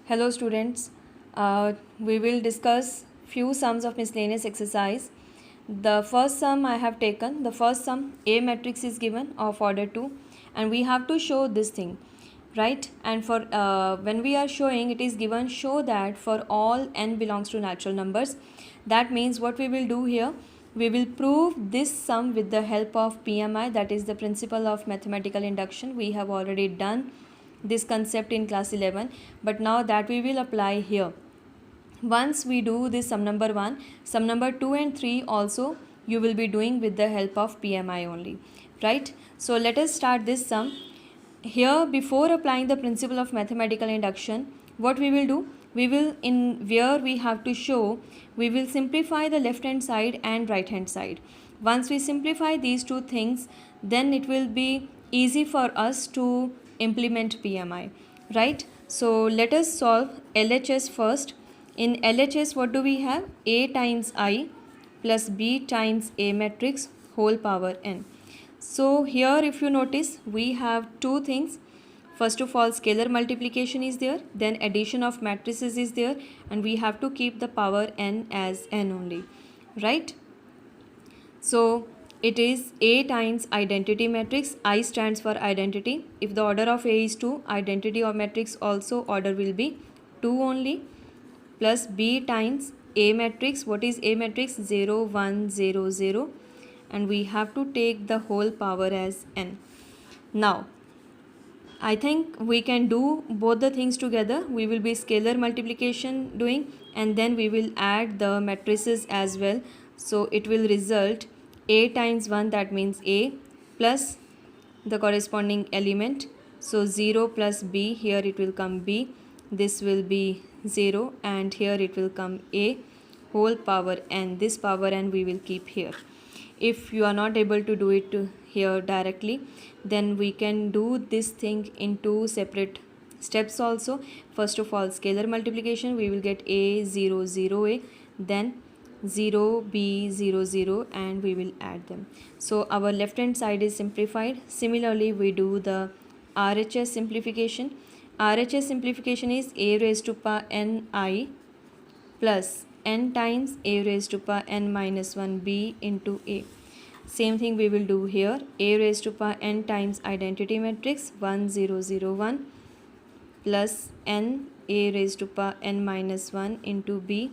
Hello students, we will discuss few sums of miscellaneous exercise. The first sum I have taken, the first sum A matrix is given of order 2 and we have to show this thing, right? And for when we are showing, it is given show that for all n belongs to natural numbers. That means what we will do here, we will prove this sum with the help of PMI, that is the principle of mathematical induction. We have already done this concept in class 11, but now that we will apply here. Once we do this sum number 1, sum number 2 and 3 also you will be doing with the help of PMI only, right? So let us start this sum. Here, before applying the principle of mathematical induction, what we will do, we will, in where we have to show, we will simplify the left hand side and right hand side. Once we simplify these two things, then it will be easy for us to implement PMI, right? So let us solve LHS first. In LHS, what do we have? A times I plus B times A matrix whole power n. So here if you notice, we have two things. First of all, scalar multiplication is there, then addition of matrices is there, and we have to keep the power n as n only, right? So it is A times identity matrix. I stands for identity. If the order of A is 2, identity of matrix also order will be 2 only, plus B times A matrix. What is A matrix? 0, 1, 0, 0, and we have to take the whole power as n. Now I think we can do both the things together. We will be scalar multiplication doing, and then we will add the matrices as well. So it will result A times 1, that means A, plus the corresponding element. So 0 plus B, here it will come B, this will be 0, and here it will come A whole power n. This power n we will keep here. If you are not able to do it here directly, then we can do this thing in two separate steps also. First of all, scalar multiplication, we will get A 0 0 A, then 0 B 0 0, and we will add them. So our left hand side is simplified. Similarly, we do the RHS simplification. RHS simplification is A raised to power n I plus n times A raised to power n minus 1 B into A. Same thing we will do here. A raised to power n times identity matrix 1 0 0 1 plus n A raised to power n minus 1 into B.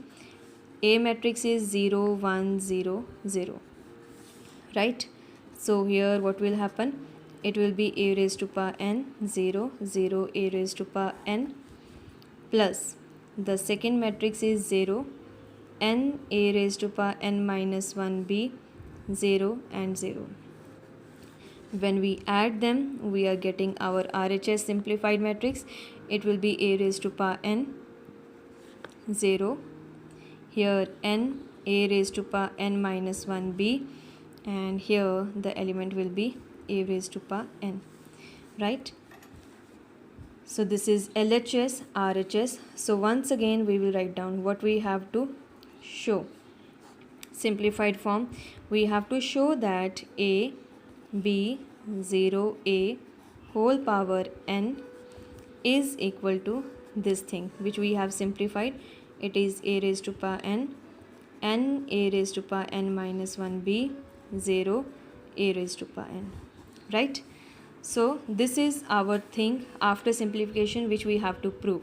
A matrix is 0 1 0 0, right? So here what will happen? It will be A raised to power n 0 0 A raised to power n plus the second matrix is 0 n A raised to power n minus 1 B 0 and 0. When we add them, we are getting our RHS simplified matrix. It will be A raised to power n 0, here n A raised to power n minus 1 B, and here the element will be A raised to power n, right? So this is LHS, RHS. So once again we will write down what we have to show. Simplified form, we have to show that A, B, 0, A whole power n is equal to this thing which we have simplified. It is A raised to power n A raised to power n minus 1 B, 0, A raised to power n, right? So this is our thing after simplification which we have to prove.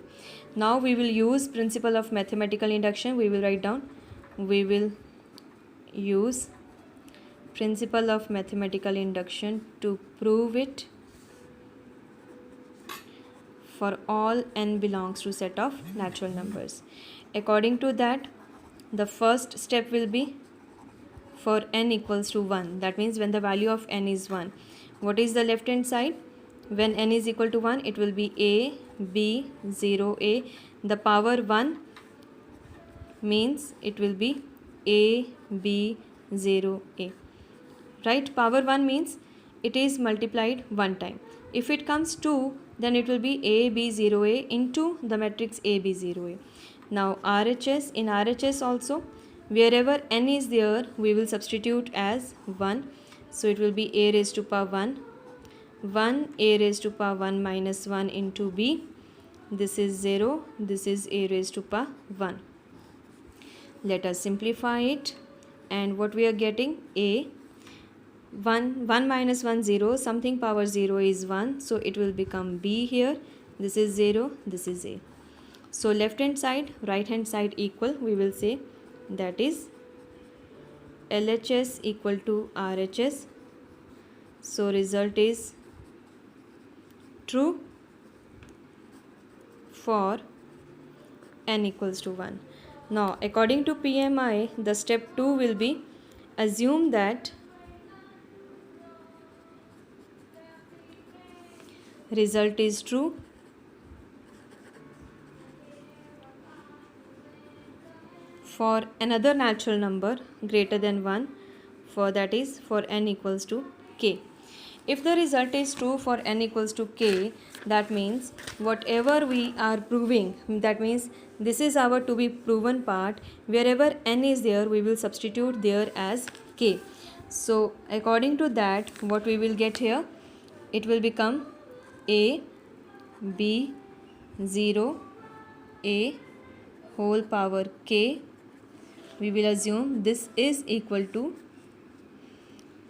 Now we will use principle of mathematical induction. We will write down, we will use principle of mathematical induction to prove it for all n belongs to set of natural numbers. According to that, the first step will be for n equals to 1. That means when the value of n is 1. What is the left hand side? When n is equal to 1, it will be A, B, 0, A. The power 1 means it will be A, B, 0, A, right? Power 1 means it is multiplied one time. If it comes 2, then it will be A, B, 0, A into the matrix A, B, 0, A. Now RHS, in RHS also, wherever n is there, we will substitute as 1. So it will be A raised to power 1, 1 A raised to power 1 minus 1 into B, this is 0, this is a raised to power 1. Let us simplify it, and what we are getting, a 1 minus 1 0, something power 0 is 1, so it will become b here. This is 0, this is a. So left hand side, right hand side equal, we will say that is LHS equal to RHS. So result is true for n equals to 1. Now according to PMI, the step 2 will be assume that result is true for another natural number greater than 1, for that is for n equals to k. If the result is true for n equals to k, that means whatever we are proving, that means this is our to be proven part, wherever n is there we will substitute there as k. So according to that, what we will get here, it will become a b 0 a whole power k. We will assume this is equal to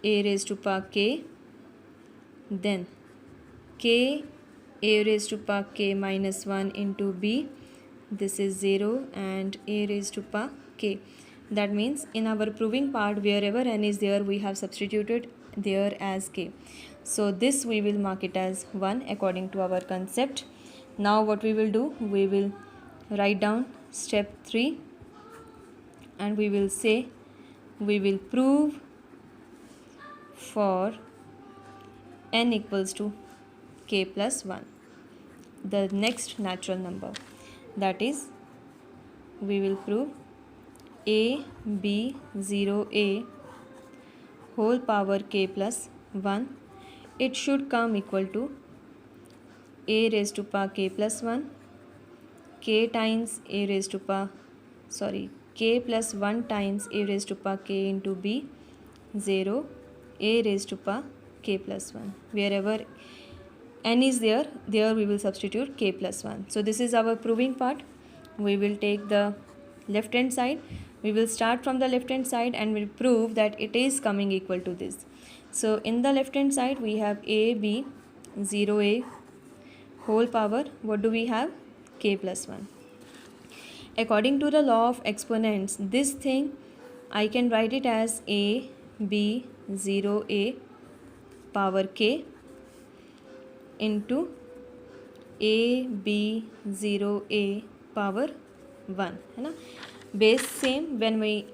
a raised to power k, then k a raised to power k minus 1 into b, this is 0, and a raised to power k. That means in our proving part, wherever n is there we have substituted there as k. So this we will mark it as 1 according to our concept. Now what we will do, we will write down step 3, and we will say we will prove for n equals to k plus 1, the next natural number. That is, we will prove a b 0 a whole power k plus 1. It should come equal to a raised to power k plus 1, k times a raised to power, k plus 1 times a raised to power k into b, 0, a raised to power k plus 1. Wherever n is there, there we will substitute k plus 1. So this is our proving part. We will take the left hand side. We will start from the left hand side and we'll prove that it is coming equal to this. So in the left hand side we have a b 0 a whole power, what do we have, k plus 1. According to the law of exponents, this thing I can write it as a b 0 a power k into a b 0 a power 1, है ना. Base same, when we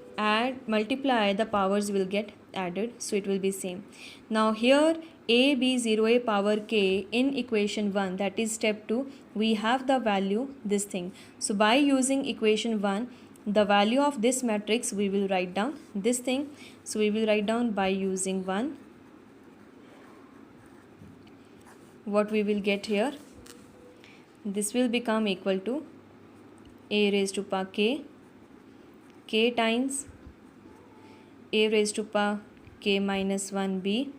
multiply, the powers will get added, so it will be same. Now here a b 0 a power k in equation 1, that is step 2, we have the value this thing. So by using equation 1, the value of this matrix we will write down this thing. So we will write down by using 1, what we will get here, this will become equal to a raised to power k times a raised to power k minus 1b,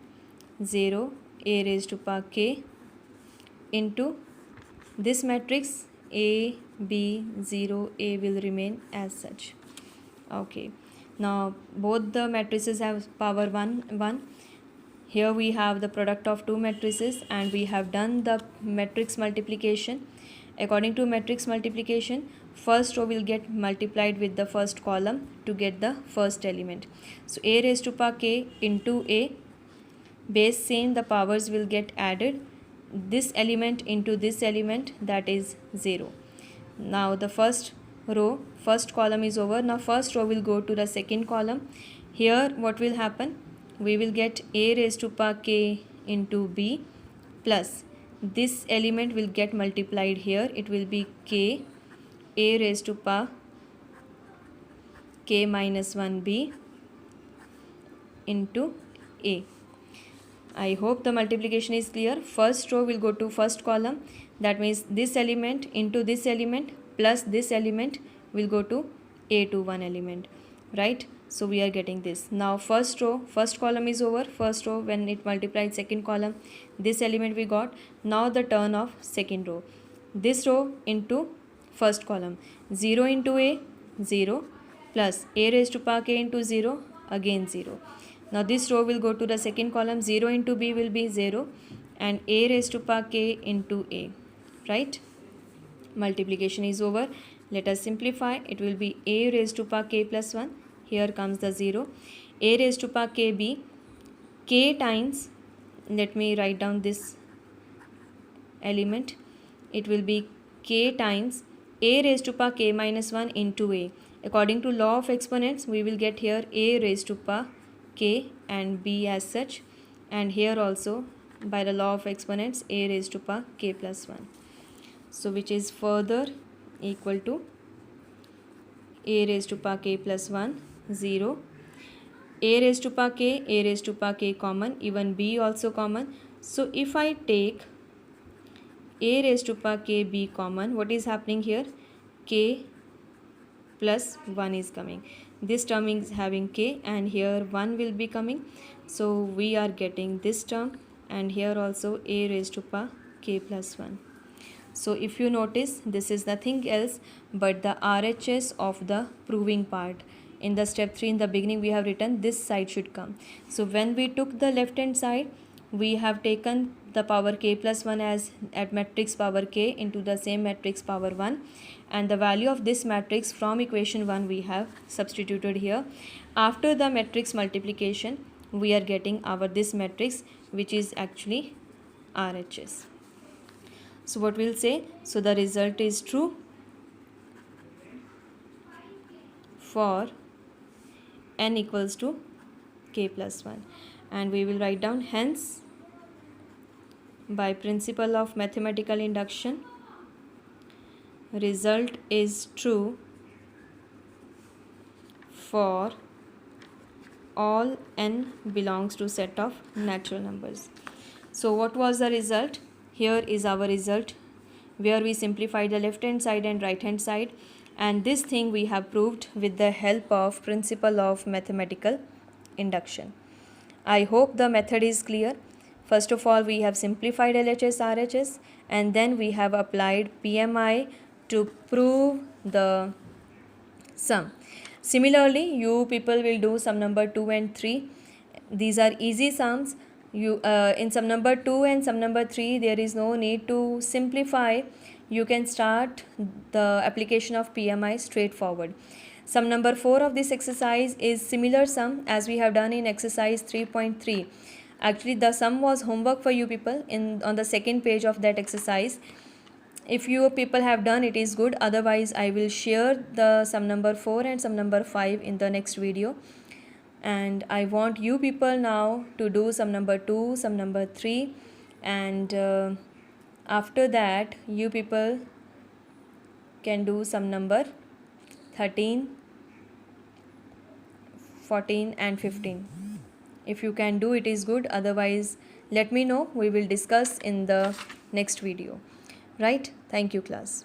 0, a raised to power k into this matrix a b 0 a will remain as such. Okay, now both the matrices have power 1. Here we have the product of two matrices and we have done the matrix multiplication. According to matrix multiplication, first row will get multiplied with the first column to get the first element. So a raised to power k into a, base same, the powers will get added, this element into this element, that is 0. Now the first column is over. Now first row will go to the second column. Here what will happen, we will get a raised to power k into b plus this element will get multiplied here, it will be k a raised to power k minus 1b into a. I hope the multiplication is clear. First row will go to first column, that means this element into this element plus this element will go to a to one element, right? So we are getting this. Now first column is over. First row, when it multiplied second column, this element we got. Now the turn of second row. this row into first column. 0 into a, 0, plus a raised to power k into 0, again 0. Now this row will go to the second column. 0 into b will be 0 and a raised to power k into a, right? Multiplication is over. Let us simplify. It will be a raised to power k plus 1. Here comes the 0. A raised to power k b, k times, let me write down this element. It will be k times a raised to power k minus 1 into a. According to law of exponents, we will get here a raised to power k and b as such, and here also by the law of exponents a raised to power k plus 1. So which is further equal to a raised to power k plus 1, 0. A raised to power k, a raised to power k common, even b also common. So if I take a raised to power k b common, what is happening here? K plus 1 is coming. This term is having k and here 1 will be coming. So we are getting this term, and here also a raised to power k plus 1. So if you notice, this is nothing else but the RHS of the proving part. In the step 3 in the beginning we have written this side should come. So when we took the left hand side, we have taken the power k plus 1 as at matrix power k into the same matrix power 1, and the value of this matrix from equation 1 we have substituted here. After the matrix multiplication, we are getting our this matrix, which is actually RHS. So what we'll say, so the result is true for n equals to k plus 1, and we will write down, hence by principle of mathematical induction, result is true for all n belongs to set of natural numbers. So what was the result? Here is our result, where we simplified the left hand side and right hand side, and this thing we have proved with the help of principle of mathematical induction. I hope the method is clear. First of all, we have simplified LHS, RHS, and then we have applied PMI to prove the sum. Similarly, you people will do sum number 2 and 3. These are easy sums. You in sum number 2 and sum number 3, there is no need to simplify. You can start the application of PMI straightforward. Sum number 4 of this exercise is similar sum as we have done in exercise 3.3. Actually, the sum was homework for you people on the second page of that exercise. If you people have done, it is good. Otherwise, I will share the sum number 4 and sum number 5 in the next video. And I want you people now to do sum number 2, sum number 3, and after that you people can do sum number 13, 14 and 15. If you can do, it is good. Otherwise, let me know. We will discuss in the next video. Right? Thank you, class.